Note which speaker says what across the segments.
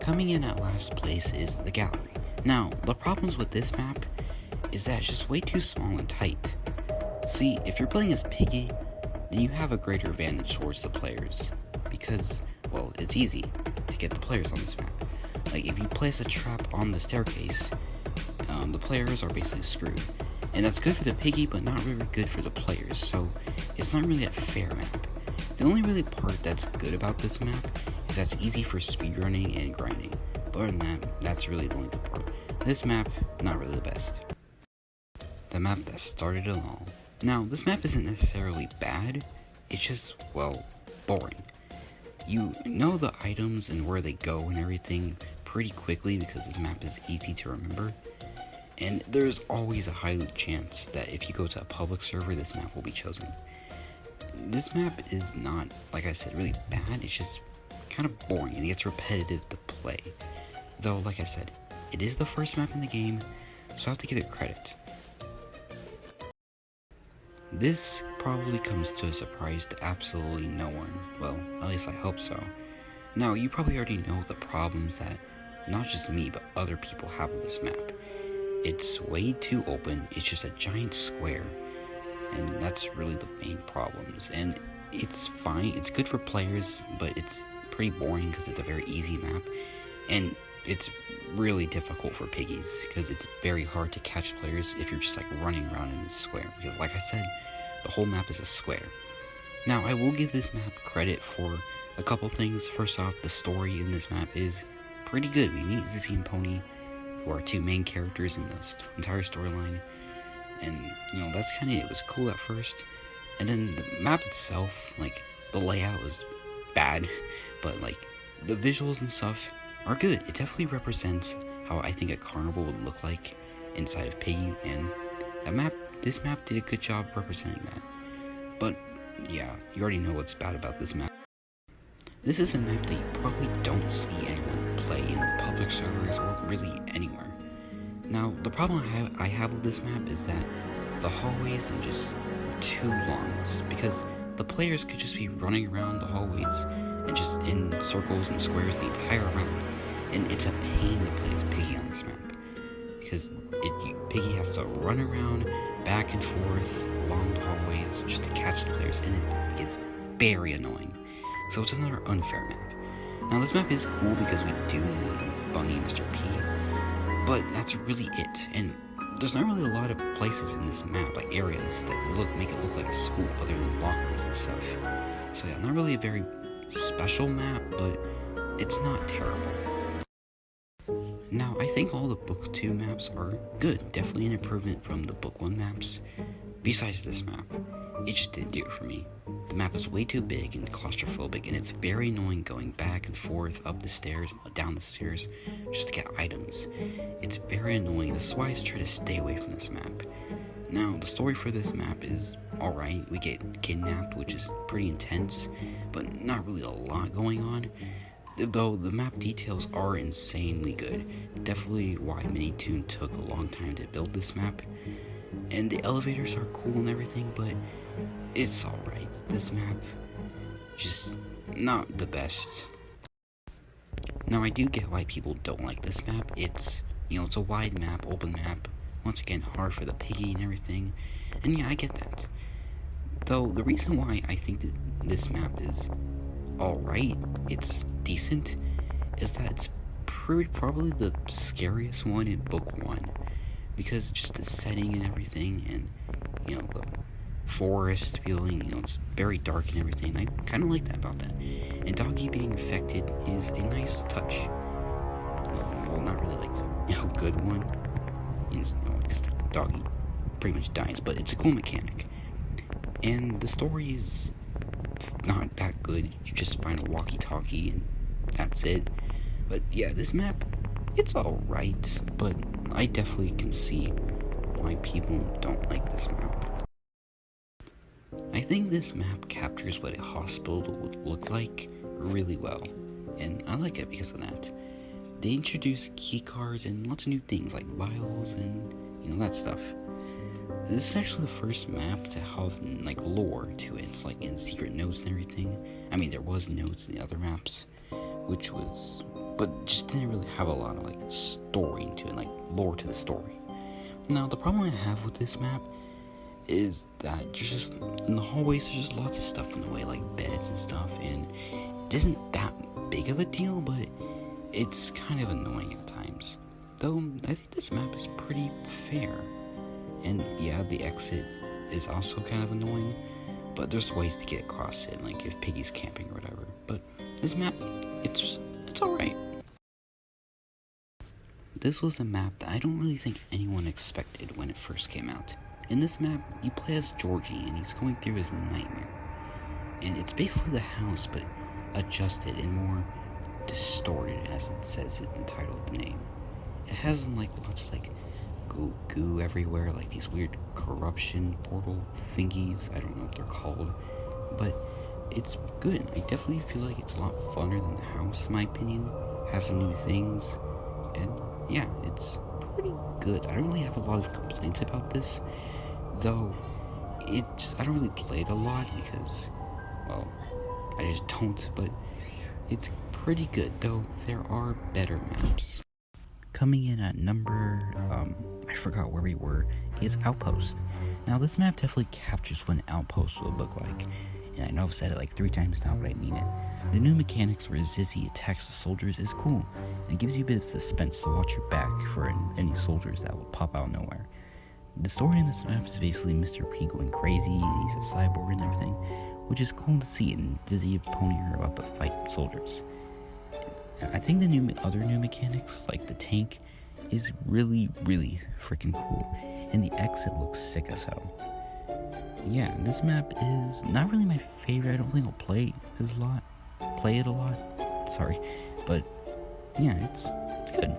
Speaker 1: Coming in at last place is the gallery. Now, the problems with this map is that it's just way too small and tight. See, if you're playing as Piggy, then you have a greater advantage towards the players, because, well, it's easy to get the players on this map. Like, if you place a trap on the staircase, the players are basically screwed. And that's good for the Piggy, but not really good for the players, so it's not really a fair map. The only really part that's good about this map is that it's easy for speedrunning and grinding. But other than that, that's really the only good part. This map, not really the best. The map that started it all. Now, this map isn't necessarily bad, it's just, well, boring. You know the items and where they go and everything pretty quickly because this map is easy to remember. And there's always a high chance that if you go to a public server, this map will be chosen. This map is not, like I said, really bad, it's just kind of boring and it gets repetitive to play. Though, like I said, it is the first map in the game, so I have to give it credit. This probably comes to a surprise to absolutely no one. Well, at least I hope so. Now, you probably already know the problems that not just me, but other people have with this map. It's way too open, it's just a giant square, and that's really the main problems. And it's fine, it's good for players, but it's pretty boring because it's a very easy map, and it's really difficult for Piggies because it's very hard to catch players if you're just like running around in a square, because like I said, the whole map is a square. Now, I will give this map credit for a couple things. First off, the story in this map is pretty good. We meet Zizzy and Pony, who are two main characters in the entire storyline, and that's kind of it. It was cool at first, and then the map itself, like the layout was bad, but like the visuals and stuff are good. It definitely represents how I think a carnival would look like inside of Piggy, and this map did a good job representing that. But yeah, you already know what's bad about this map. This is a map that you probably don't see anyone play in public servers or really anywhere. Now, the problem I have with this map is that the hallways are just too long, because the players could just be running around the hallways and just in circles and squares the entire round, and it's a pain to play as Piggy on this map, because Piggy has to run around back and forth along the hallways just to catch the players, and it gets very annoying. So it's another unfair map. Now, this map is cool because we do meet Bunny and Mr. P, but that's really it. And there's not really a lot of places in this map, like areas that make it look like a school other than lockers and stuff. So yeah, not really a very special map, but it's not terrible. Now, I think all the Book 2 maps are good, definitely an improvement from the Book 1 maps. Besides this map, it just didn't do it for me. The map is way too big and claustrophobic, and it's very annoying going back and forth up the stairs, down the stairs, just to get items. It's very annoying, this is why I try to stay away from this map. Now, the story for this map is alright. We get kidnapped, which is pretty intense, but not really a lot going on. Though the map details are insanely good. Definitely why Minitoon took a long time to build this map. And the elevators are cool and everything, but it's alright. This map, just not the best. Now, I do get why people don't like this map. It's a wide map, open map. Once again, hard for the Piggy and everything. And yeah, I get that. Though, the reason why I think that this map is alright, it's decent, is that it's probably the scariest one in Book 1. Because just the setting and everything, and, the forest feeling, it's very dark and everything. I kind of like that about that. And Doggy being infected is a nice touch. Well, not really like, good one. Because Doggy pretty much dies, but it's a cool mechanic. And the story is not that good. You just find a walkie-talkie and that's it. But yeah, this map, it's alright, but I definitely can see why people don't like this map. I think this map captures what a hospital would look like really well, and I like it because of that. They introduce key cards and lots of new things like vials and that stuff. This is actually the first map to have lore to it. It's in secret notes and everything. I mean, there was notes in the other maps, which was but just didn't really have a lot of like story into it, like lore to the story. Now the problem I have with this map is that there's just, in the hallways, there's just lots of stuff in the way, like beds and stuff, and it isn't that big of a deal, but it's kind of annoying at times. Though, I think this map is pretty fair. And yeah, the exit is also kind of annoying, but there's ways to get across it, like if Piggy's camping or whatever. But this map, it's alright. This was a map that I don't really think anyone expected when it first came out. In this map, you play as Georgie, and he's going through his nightmare. And it's basically the house, but adjusted and more distorted, as it says it in the title of the name. It has like lots of like goo everywhere, like these weird corruption portal thingies. I don't know what they're called, but it's good. I definitely feel like it's a lot funner than the house, in my opinion. It has some new things, and yeah, it's pretty good. I don't really have a lot of complaints about this, though I don't really play it a lot because, well, I just don't, but it's pretty good, though there are better maps. Coming in at number, I forgot where we were, is Outpost. Now this map definitely captures what an outpost would look like, and I know I've said it like 3 times now, but I mean it. The new mechanics where Zizzy attacks the soldiers is cool, and it gives you a bit of suspense to watch your back for any soldiers that will pop out of nowhere. The story in this map is basically Mr. P going crazy, he's a cyborg and everything, which is cool to see, and Zizzy and Pony are about to fight soldiers. I think the other new mechanics, like the tank, is really, really freaking cool, and the exit looks sick as hell. Yeah, this map is not really my favorite. I don't think I'll play it a lot, sorry, but yeah, it's good.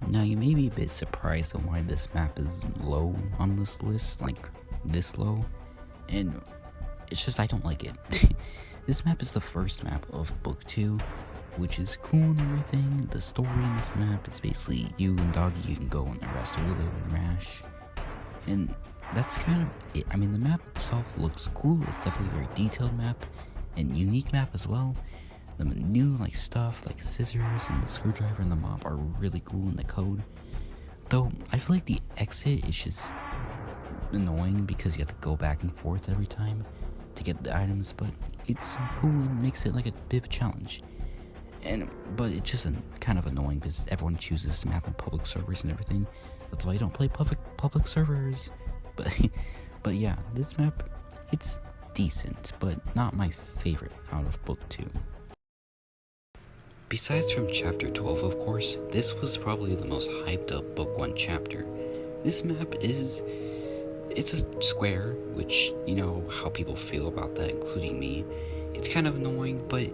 Speaker 1: Now you may be a bit surprised on why this map is low on this list, like this low, and it's just I don't like it. This map is the first map of Book 2, which is cool and everything. The story in this map is basically you and Doggy, you can go and arrest Willow and Rash, and that's kind of it. I mean, the map itself looks cool. It's definitely a very detailed map and unique map as well. The new like stuff like scissors and the screwdriver and the mop are really cool in the code. Though I feel like the exit is just annoying because you have to go back and forth every time to get the items, but it's cool and makes it like a bit of a challenge. But it's just kind of annoying because everyone chooses this map on public servers and everything. That's why I don't play public servers. But yeah, this map, it's decent, but not my favorite out of Book 2. Besides from Chapter 12, of course, this was probably the most hyped up Book 1 chapter. This map it's a square, which, you know how people feel about that, including me. It's kind of annoying, but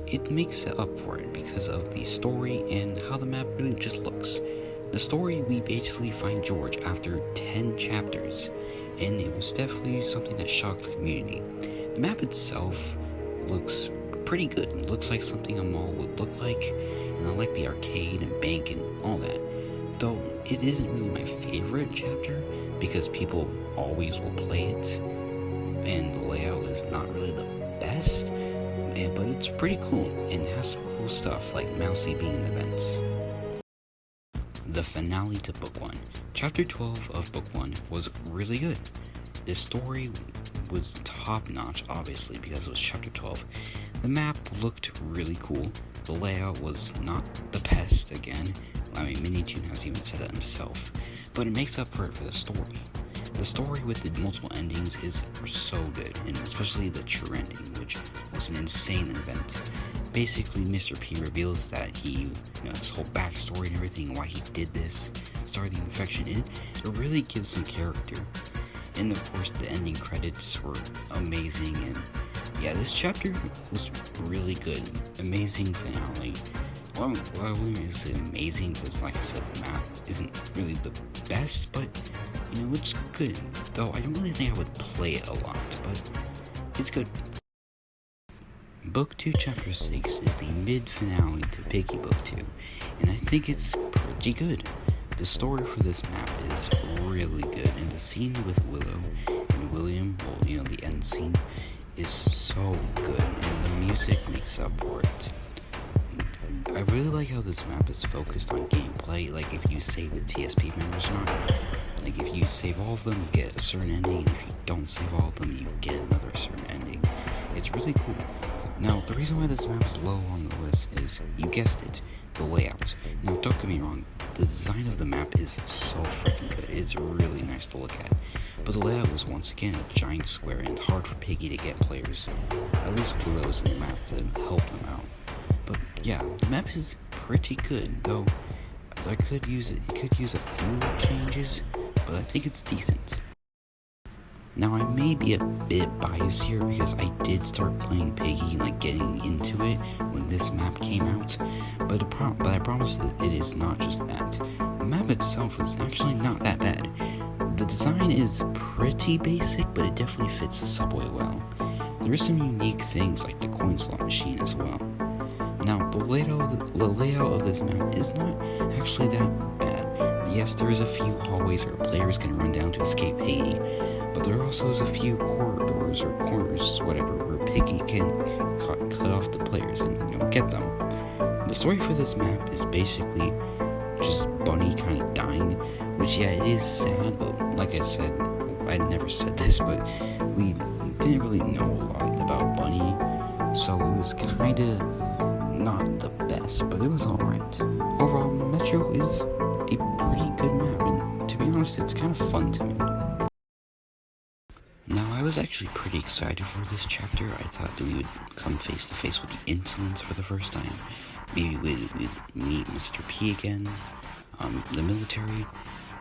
Speaker 1: it makes it up for it because of the story and how the map really just looks. The story, we basically find George after 10 chapters, and it was definitely something that shocked the community. The map itself looks pretty good. It looks like something a mall would look like, and I like the arcade and bank and all that. Though it isn't really my favorite chapter because people always will play it, and the layout is not really the best, but it's pretty cool and has some cool stuff like Mousy being in the vents. The finale to Book 1. Chapter 12 of Book 1 was really good. The story was top-notch, obviously, because it was Chapter 12. The map looked really cool. The layout was not the best, again. I mean, Minitoon has even said that himself. But it makes up for it for the story. The story with the multiple endings is so good, and especially the true ending, which was an insane event. Basically, Mr. P reveals that he, his whole backstory and everything, why he did this, started the infection, and it really gives some character. And of course, the ending credits were amazing, and yeah, this chapter was really good. Amazing finale. Well, I wouldn't say amazing, because like I said, the map isn't really the best, but it's good. Though I don't really think I would play it a lot, but it's good. Book 2 Chapter 6 is the mid-finale to Piggy Book 2, and I think it's pretty good. The story for this map is really good, and the scene with Willow and William, the end scene, is so good, and the music makes up for it. I really like how this map is focused on gameplay, like if you save the TSP members or not. Like if you save all of them, you get a certain ending, and if you don't save all of them, you get another certain ending. It's really cool. Now, the reason why this map is low on the list is, you guessed it, the layout. Now, don't get me wrong, the design of the map is so freaking good. It's really nice to look at. But the layout was once again a giant square and hard for Piggy to get players, at least Willow's in the map, to help them out. But yeah, the map is pretty good, though it could use a few changes, but I think it's decent. Now, I may be a bit biased here because I did start playing Piggy, like getting into it when this map came out, but I promise it is not just that. The map itself is actually not that bad. The design is pretty basic, but it definitely fits the subway well. There is some unique things like the coin slot machine as well. Now, the layout of this map is not actually that bad. Yes, there is a few hallways where players can run down to escape Piggy, but there also is a few corridors or corners, whatever, where Piggy can cut off the players and, get them. The story for this map is basically just Bunny kind of dying, which, yeah, it is sad, but like I said, I never said this, but we didn't really know a lot about Bunny, so it was kind of not the best, but it was alright. Overall, Metro is a pretty good map, and to be honest, it's kind of fun to me. Now, I was actually pretty excited for this chapter. I thought that we would come face to face with the Insolents for the first time. Maybe we'd meet Mr. P again, the military.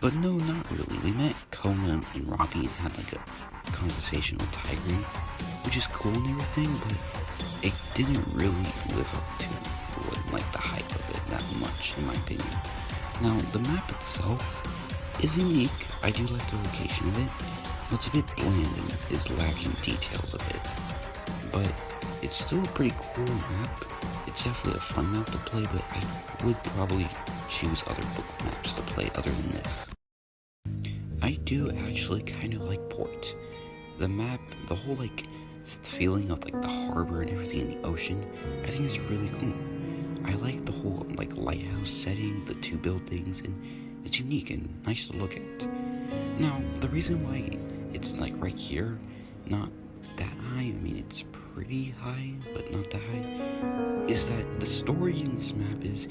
Speaker 1: But no, not really. We met Kona and Robbie and had like a conversation with Tigray, which is cool and everything, but it didn't really live up to the hype of it that much, in my opinion. Now, the map itself is unique. I do like the location of it. It's a bit bland and is lacking details a bit, but it's still a pretty cool map. It's definitely a fun map to play, but I would probably choose other book maps to play other than this. I do actually kind of like Port. The map, the whole feeling of the harbor and everything in the ocean, I think is really cool. I like the whole lighthouse setting, the two buildings, and it's unique and nice to look at. Now, the reason why it's right here, not that high, I mean it's pretty high, but not that high, is that the story in this map is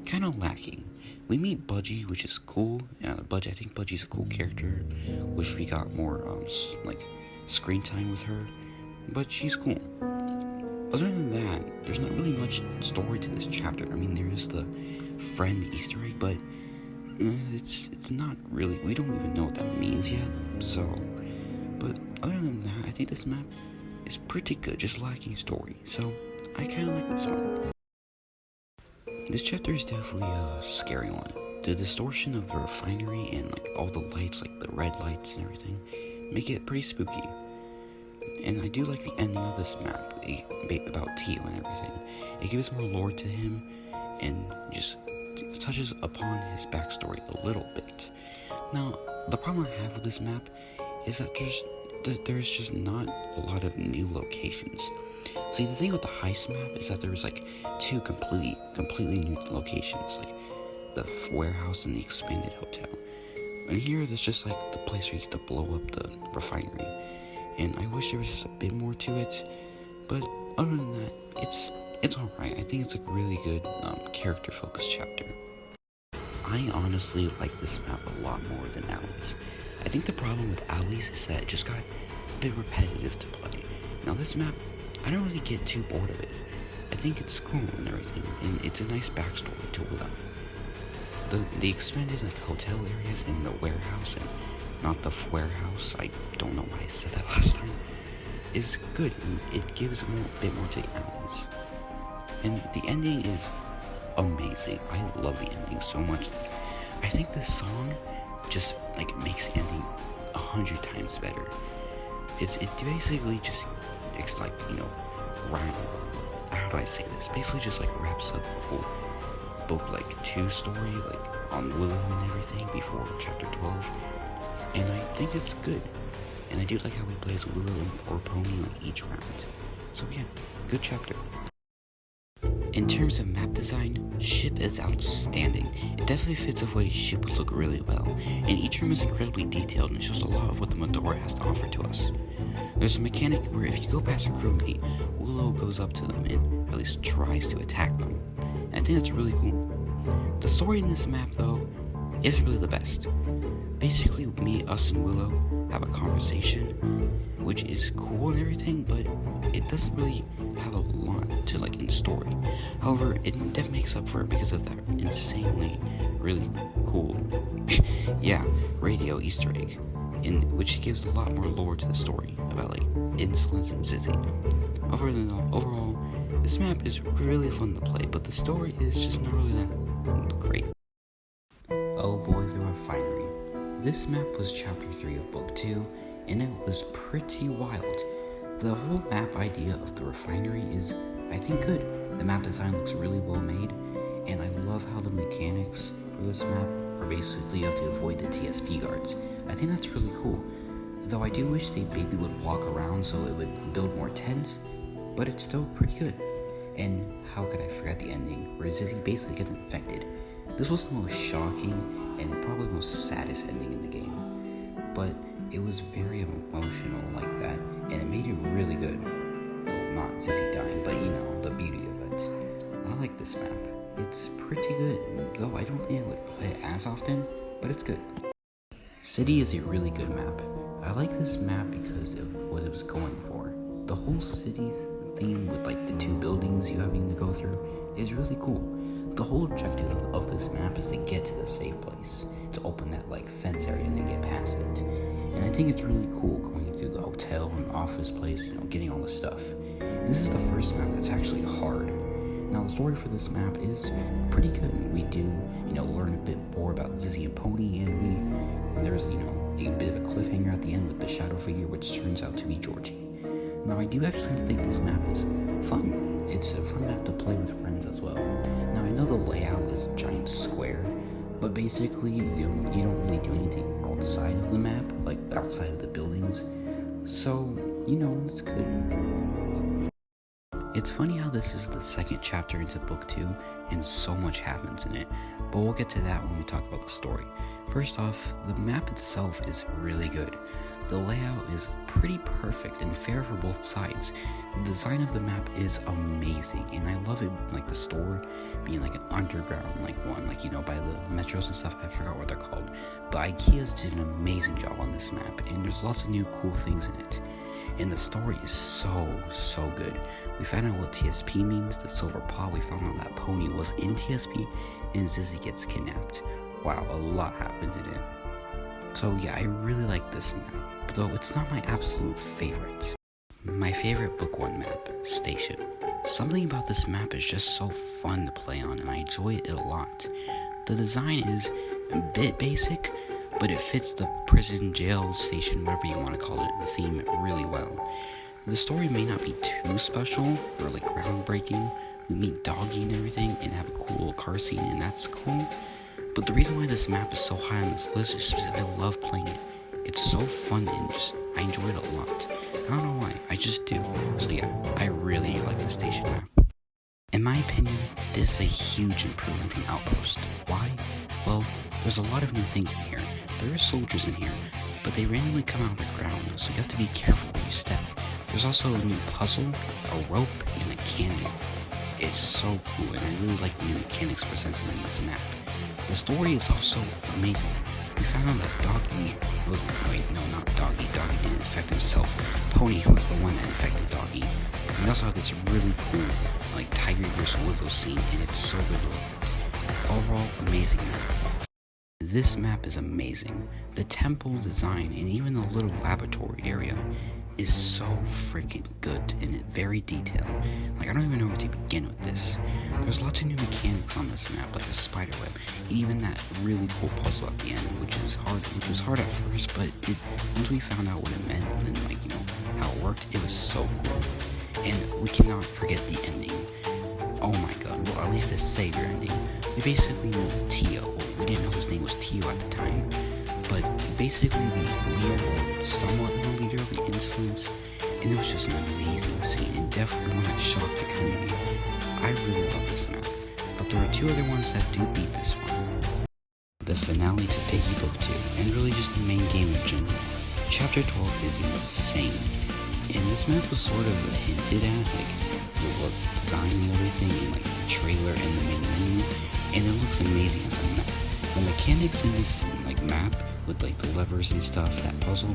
Speaker 1: kind of lacking. We meet Budgie, which is cool. I think Budgie's a cool character. Wish we got more screen time with her, but she's cool. Other than that, there's not really much story to this chapter. I mean, there is the friend Easter egg, but it's not really, we don't even know what that means yet, so, but other than that, I think this map is pretty good, just lacking story, so I kind of like this one. This chapter is definitely a scary one. The distortion of the refinery and all the lights, the red lights and everything, make it pretty spooky. And I do like the ending of this map, about Teal and everything. It gives more lore to him, and just touches upon his backstory a little bit. Now, the problem I have with this map is that there's just not a lot of new locations. See, the thing with the Heist map is that there's two completely new locations, the warehouse and the expanded hotel. And here there's just the place where you get to blow up the refinery. And I wish there was just a bit more to it, but other than that, it's alright. I think it's a really good character-focused chapter. I honestly like this map a lot more than Ali's. I think the problem with Ali's is that it just got a bit repetitive to play. Now this map, I don't really get too bored of it. I think it's cool and everything, and it's a nice backstory to Willow. The expanded hotel areas in the warehouse, and not the warehouse, I don't know why I said that last time, is good, and it gives a bit more to Ali's. And the ending is amazing. I love the ending so much. I think this song just makes the ending 100 times better. It basically just how do I say this? Basically just wraps up the whole book 2 story on Willow and everything before chapter 12. And I think it's good. And I do like how he plays Willow or Pony each round. So yeah, good chapter. In terms of map design, ship is outstanding. It definitely fits the way ship would look really well, and each room is incredibly detailed and shows a lot of what the Medora has to offer to us. There's a mechanic where if you go past a crewmate, Willow goes up to them and at least tries to attack them. And I think that's really cool. The story in this map, though, isn't really the best. Basically, us and Willow have a conversation, which is cool and everything, but it doesn't really have a lot to in the story. However, it definitely makes up for it because of that insanely really cool radio Easter egg, in which gives a lot more lore to the story about Insolence and Zizzy. Overall, this map is really fun to play, but the story is just not really that great. Oh boy, the Refinery. This map was chapter 3 of book 2, and it was pretty wild. The whole map idea of the Refinery is, I think, good. The map design looks really well made, and I love how the mechanics for this map are basically you have to avoid the TSP guards. I think that's really cool. Though I do wish they maybe would walk around so it would build more tents, but it's still pretty good. And how could I forget the ending, where Zizzy basically gets infected. This was the most shocking and probably the most saddest ending in the game. But it was very emotional like that, and it made it really good. Well, not Zizzy dying, but the beauty of it. I like this map. It's pretty good, though I don't think I would play it as often, but it's good. City is a really good map. I like this map because of what it was going for. The whole city theme with the 2 buildings you having to go through is really cool. The whole objective of this map is to get to the safe place, to open that fence area and then get past it. And I think it's really cool going through the hotel and office place, getting all the stuff. And this is the first map that's actually hard. Now the story for this map is pretty good. We do, learn a bit more about Zizzy and Pony, and there's, a bit of a cliffhanger at the end with the shadow figure, which turns out to be Georgie. Now I do actually think this map is fun. It's a fun map to play with friends as well. Now I know the layout is a giant square, but basically you don't really do anything outside of the map, outside of the buildings. So, it's good. It's funny how this is the second chapter into book 2, and so much happens in it, but we'll get to that when we talk about the story. First off, the map itself is really good. The layout is pretty perfect and fair for both sides. The design of the map is amazing, and I love it, the store being an underground one, by the metros and stuff. I forgot what they're called, but IKEA's did an amazing job on this map, and there's lots of new cool things in it. And the story is so good. We found out what TSP means, the silver paw. We found out that Pony was in TSP, and Zizzy gets kidnapped. Wow, a lot happens in it. So yeah, I really like this map, though it's not my absolute favorite. My favorite book 1 map, Station. Something about this map is just so fun to play on, and I enjoy it a lot. The design is a bit basic, but it fits the prison, jail, station, whatever you want to call it, the theme really well. The story may not be too special or groundbreaking. We meet Doggy and everything and have a cool little car scene, and that's cool. But the reason why this map is so high on this list is because I love playing it. It's so fun and I enjoy it a lot. I don't know why, I just do. So yeah, I really like the station map. In my opinion, this is a huge improvement from Outpost. Why? Well, there's a lot of new things in here. There are soldiers in here, but they randomly come out of the ground, so you have to be careful where you step. There's also a new puzzle, a rope, and a cannon. It's so cool, and I really like the new mechanics presented in this map. The story is also amazing. We found out that Doggy not Doggy. Doggy didn't infect himself. Pony was the one that infected Doggy. And we also have this really cool, Tiger vs. Willow scene, and it's so good to look at. Overall, amazing map. This map is amazing. The temple design and even the little laboratory area is so freaking good and it's very detailed. I don't even know where to begin with this. There's lots of new mechanics on this map, like a spider web, even that really cool puzzle at the end, which was hard at first, but once we found out what it meant and how it worked, it was so cool. And we cannot forget the ending. Oh my god, well, at least the savior ending. We basically knew Tio. Well, we didn't know his name was Tio at the time, but basically the leader, somewhat of the leader of the Insolence, and it was just an amazing scene, and definitely one that shocked the community. I really love this two other ones that do beat this one. The finale to Piggy Book 2, and really just the main game in general. Chapter 12 is insane, and this map was sort of hinted at, like the look, design and everything, in like the trailer and the main menu, and it looks amazing as a map. The mechanics in this like map, with like the levers and stuff, that puzzle,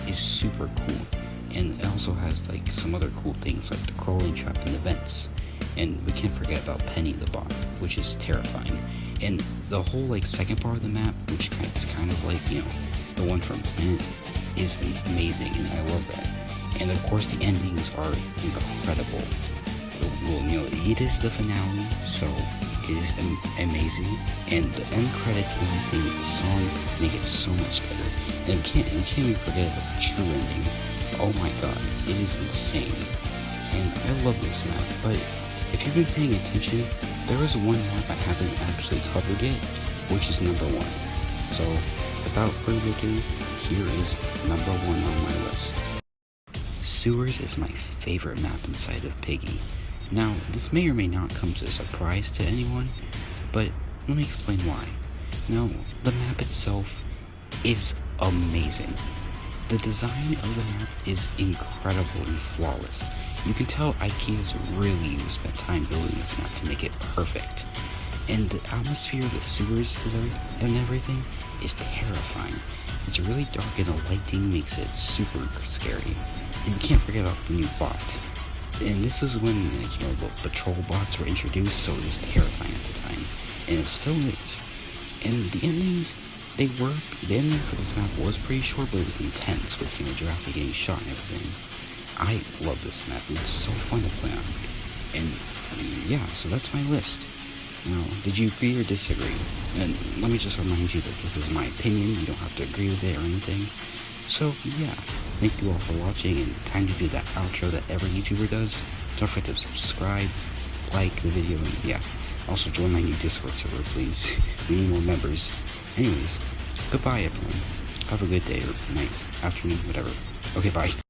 Speaker 1: is super cool. And it also has like some other cool things like the crawling trap and the vents. And we can't forget about Penny the bot, which is terrifying. And the whole like second part of the map, which is kind of like, you know, the one from Planet, is amazing, and I love that. And of course the endings are incredible. Well, you know, it is the finale, so it is amazing. And the end credits and everything, the song, make it so much better. And we can't even forget about the true ending. Oh my god, it is insane. And I love this map, but if you've been paying attention, there is one map I haven't actually covered yet, which is number 1. So, without further ado, here is number 1 on my list. Sewers is my favorite map inside of Piggy. Now, this may or may not come as a surprise to anyone, but let me explain why. Now, the map itself is amazing. The design of the map is incredible and flawless. You can tell IKEA's really spent time building this map to make it perfect. And the atmosphere, the sewers and everything is terrifying. It's really dark and the lighting makes it super scary. And you can't forget about the new bot. And this is when, like, you know, the patrol bots were introduced, so it was terrifying at the time. And it still is. And the endings, the ending for this map was pretty short, but it was intense with, you know, Giraffe getting shot and everything. I love this map, and it's so fun to play on. And yeah, so that's my list. Now, did you agree or disagree? And let me just remind you that this is my opinion, you don't have to agree with it or anything. So yeah, thank you all for watching, and time to do that outro that every YouTuber does. Don't forget to subscribe, like the video, and yeah, also join my new Discord server, please. We need more members. Anyways, goodbye everyone. Have a good day or night, afternoon, whatever. Okay, bye.